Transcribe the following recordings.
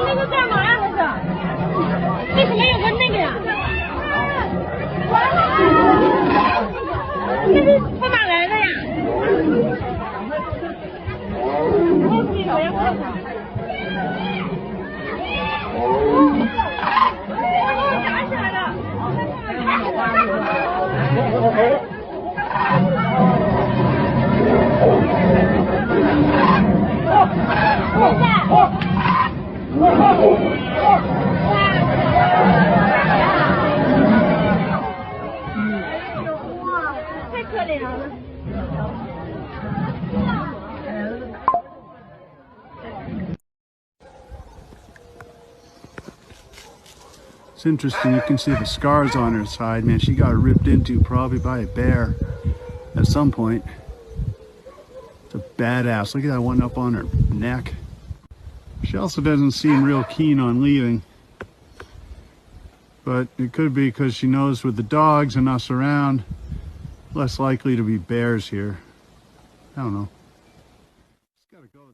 那个干嘛呀？这是？为什么有个那个呀？这是从哪来的呀？我要看看。我夹起来了。太可怜了。It's interesting, you can see the scars on her side. Man, she got ripped into probably by a bear at some point. It's a badass. Look at that one up on her neck. She also doesn't seem real keen on leaving. But it could be because she knows with the dogs and us around, less likely to be bears here. I don't know. It's gotta go though.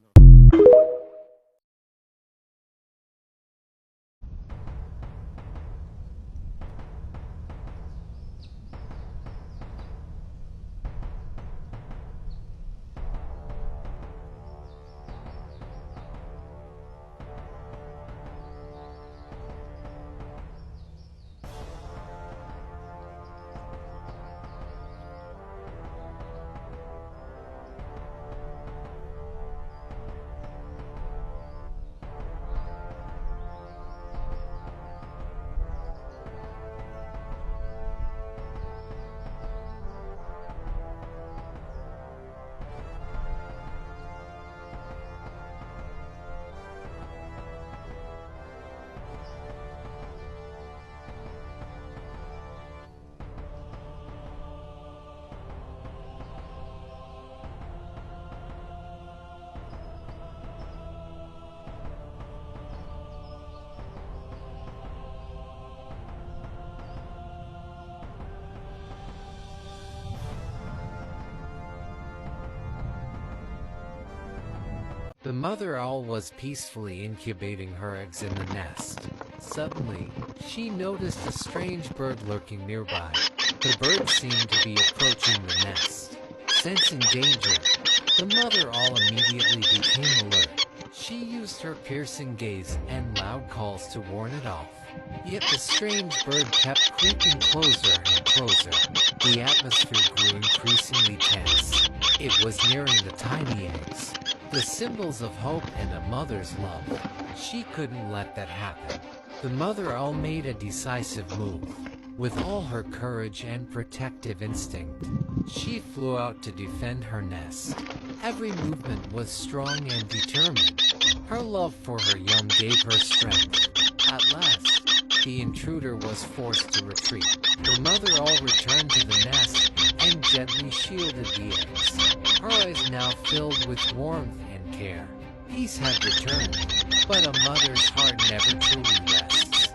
The mother owl was peacefully incubating her eggs in the nest. Suddenly, she noticed a strange bird lurking nearby. The bird seemed to be approaching the nest. Sensing danger, the mother owl immediately became alert. She used her piercing gaze and loud calls to warn it off. Yet the strange bird kept creeping closer and closer. The atmosphere grew increasingly tense. It was nearing the tiny eggs, the symbols of hope and a mother's love. She couldn't let that happen. The mother owl made a decisive move. With all her courage and protective instinct, she flew out to defend her nest. Every movement was strong and determined. Her love for her young gave her strength. At last, the intruder was forced to retreat. The mother owl returned to the nest and gently shielded the eggs. Her eyes now filled with warmth and care. Peace had returned, but a mother's heart never truly rests.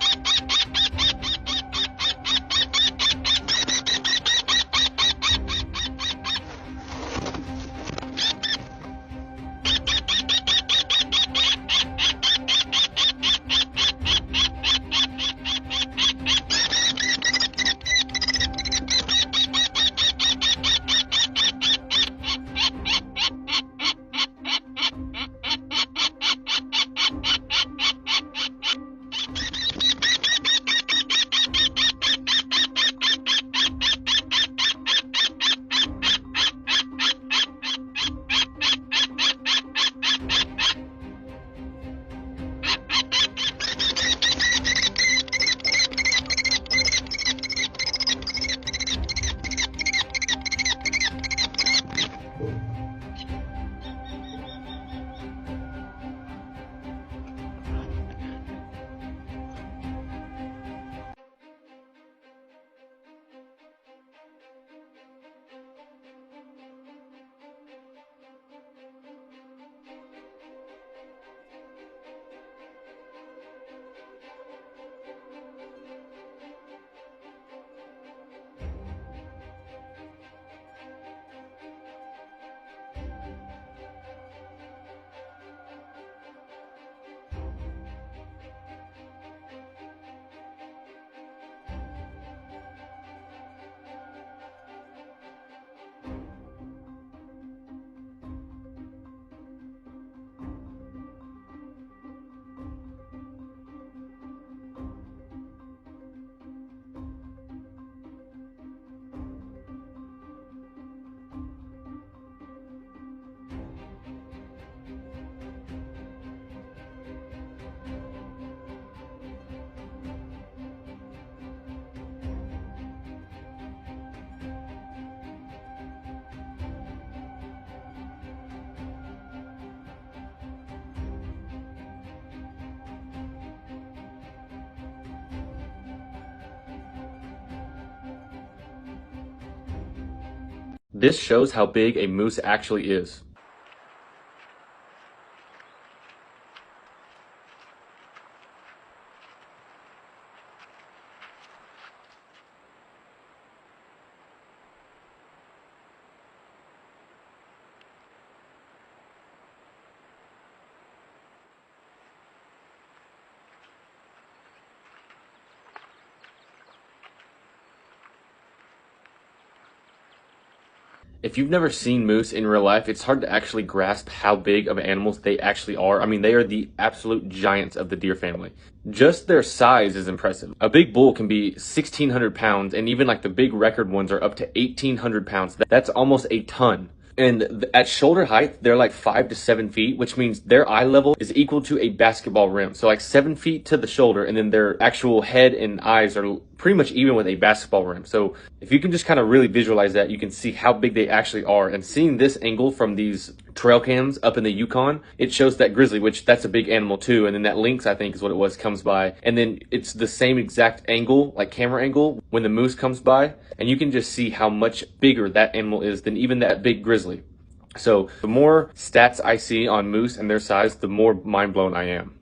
This shows how big a moose actually is. If you've never seen moose in real life, it's hard to actually grasp how big of animals they actually are. I mean, they are the absolute giants of the deer family. Just their size is impressive. A big bull can be 1,600 pounds, and even like the big record ones are up to 1,800 pounds. That's almost a ton. And at shoulder height, they're like 5 to 7 feet, which means their eye level is equal to a basketball rim. So like 7 feet to the shoulder, and then their actual head and eyes are pretty much even with a basketball rim. So if you can just kind of really visualize that, you can see how big they actually are. And seeing this angle from these trail cams up in the Yukon, it shows that grizzly, which that's a big animal too. And then that lynx, I think is what it was, comes by. And then it's the same exact angle, like camera angle, when the moose comes by. And you can just see how much bigger that animal is than even that big grizzly. So the more stats I see on moose and their size, the more mind blown I am.